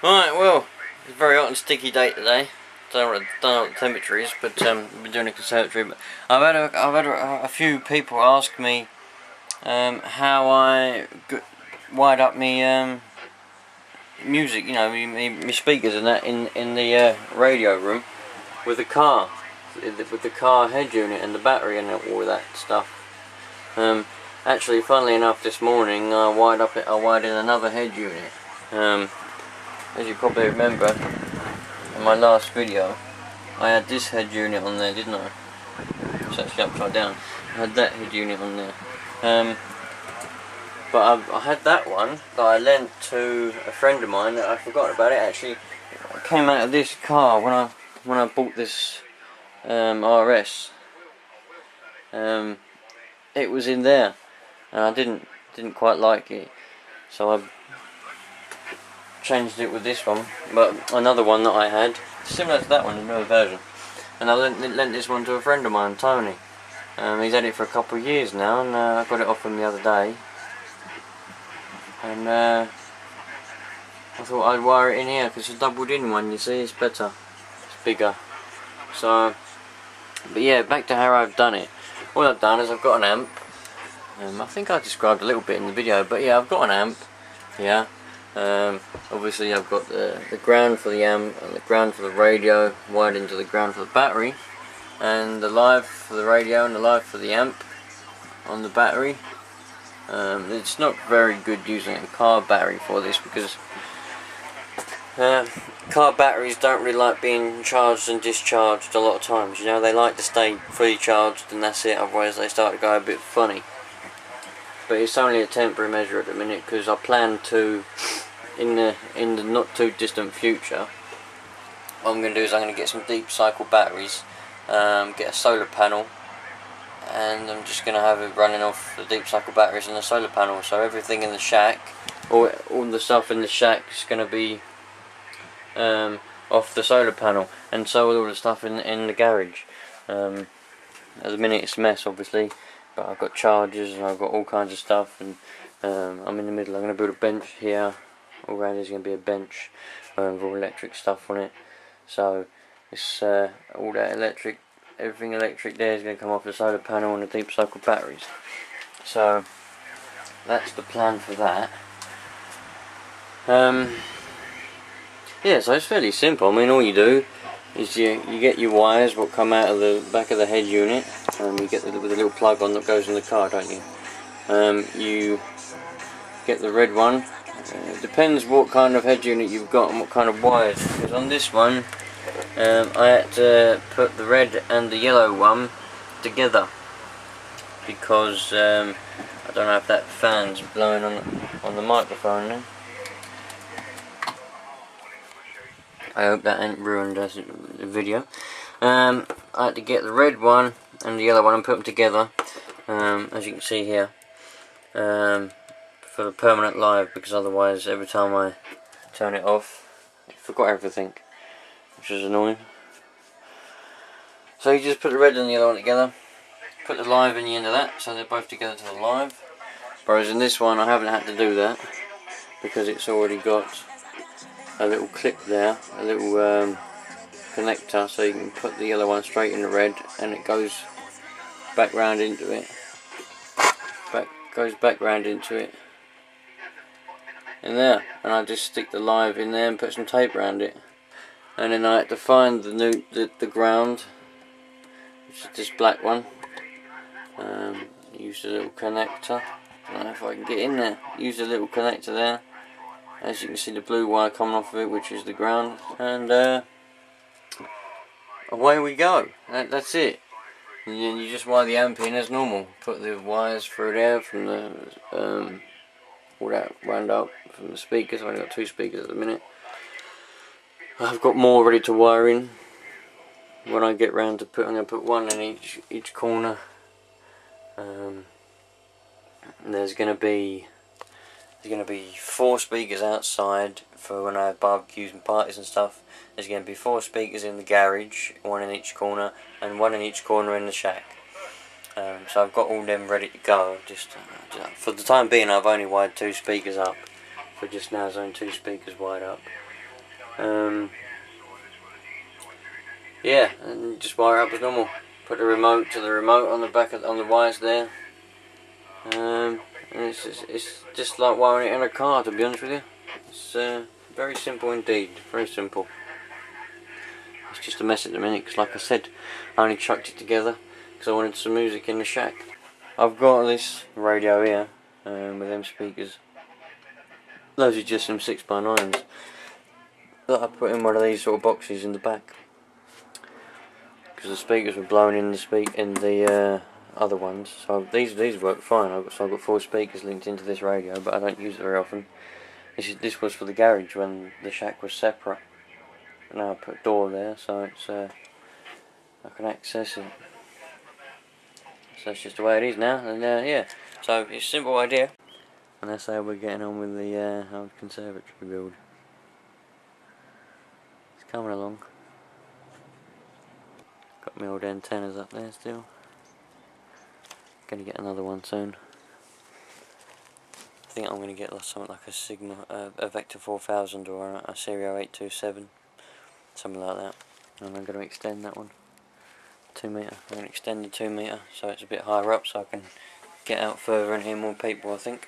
Right, well, it's a very hot and sticky day today. Don't know what the temperature is, but we've been doing a conservatory. But I've had a few people ask me how I wired up me music, you know, me speakers and that in the radio room with the car head unit and the battery and all that stuff. Actually, funnily enough, this morning I wired in another head unit. As you probably remember, in my last video, I had this head unit on there, didn't I? It's actually upside down. I had that head unit on there. But I had that one that I lent to a friend of mine that I forgot about it. Actually, it came out of this car when I bought this RS. It was in there, and I didn't quite like it, so I changed it with this one. But another one that I had, similar to that one, a newer version, and I lent this one to a friend of mine, Tony. He's had it for a couple of years now, and I got it off him the other day. And I thought I'd wire it in here because it's a doubled in one, you see, it's better, it's bigger. So, but yeah, back to how I've done it. All I've done is I've got an amp. I think I described a little bit in the video, but yeah, I've got an amp. Yeah. Obviously I've got the ground for the amp and the ground for the radio wired into the ground for the battery, and the live for the radio and the live for the amp on the battery. It's not very good using a car battery for this because car batteries don't really like being charged and discharged a lot of times. You know, they like to stay fully charged and that's it, otherwise they start to go a bit funny. But it's only a temporary measure at the minute because I plan to, in the not too distant future, what I'm going to do is I'm going to get some deep cycle batteries, get a solar panel, and I'm just going to have it running off the deep cycle batteries and the solar panel. So everything in the shack, all the stuff in the shack is going to be off the solar panel, and so will all the stuff in the garage. At the minute it's a mess, obviously, but I've got chargers and I've got all kinds of stuff, and I'm in the middle. I'm going to build a bench here. All around there's going to be a bench with all electric stuff on it. So it's all that electric, everything electric there is going to come off the solar panel and the deep cycle batteries. So that's the plan for that. Yeah, so it's fairly simple. I mean, all you do is you get your wires what come out of the back of the head unit, and you get the little plug on that goes in the car, don't you? You get the red one. It depends what kind of head unit you've got and what kind of wires, because on this one I had to put the red and the yellow one together because I don't know if that fan's blowing on the microphone now. I hope that ain't ruined the video. I had to get the red one and the yellow one and put them together, as you can see here, for the permanent live, because otherwise every time I turn it off, I forgot everything, which is annoying. So you just put the red and the yellow one together, put the live in the end of that, so they're both together to the live. Whereas in this one I haven't had to do that, because it's already got a little clip there, a little connector, so you can put the yellow one straight in the red and it goes back round into it. Goes back round into it. In there, and I just stick the live in there and put some tape around it. And then I had to find the ground, which is this black one. Use a little connector. I don't know if I can get in there. Use a little connector there. As you can see, the blue wire coming off of it, which is the ground, and away we go. That's it. And then you just wire the amp in as normal. Put the wires through there from the all that wound up from the speakers. I've only got 2 speakers at the minute. I've got more ready to wire in when I get round to put. I'm going to put one in each corner. And there's going to be 4 speakers outside for when I have barbecues and parties and stuff. There's going to be 4 speakers in the garage, 1 in each corner, and 1 in each corner in the shack. So I've got all them ready to go. Just for the time being, I've only wired 2 speakers up. For just now, there's only 2 speakers wired up. Yeah, and just wire it up as normal. Put the remote to the remote on the back on the wires there. And it's just like wiring it in a car, to be honest with you. It's very simple indeed, very simple. It's just a mess at the minute, because like I said, I only chucked it together because I wanted some music in the shack. I've got this radio here with them speakers. Those are just some 6x9s that I put in one of these sort of boxes in the back, because the speakers were blown in the other ones. So these work fine. I've got 4 speakers linked into this radio, but I don't use it very often. This was for the garage when the shack was separate. Now I put a door there, so it's I can access it. So that's just the way it is now. And yeah, so it's a simple idea. And that's how we're getting on with the old conservatory build. It's coming along. Got my old antennas up there still. Gonna get another one soon. I think I'm gonna get something like a Sigma, a Vector 4000 or a Serio 827, something like that. And I'm gonna extend that one 2 metre. I'm gonna extend the 2 metre so it's a bit higher up, so I can get out further and hear more people, I think.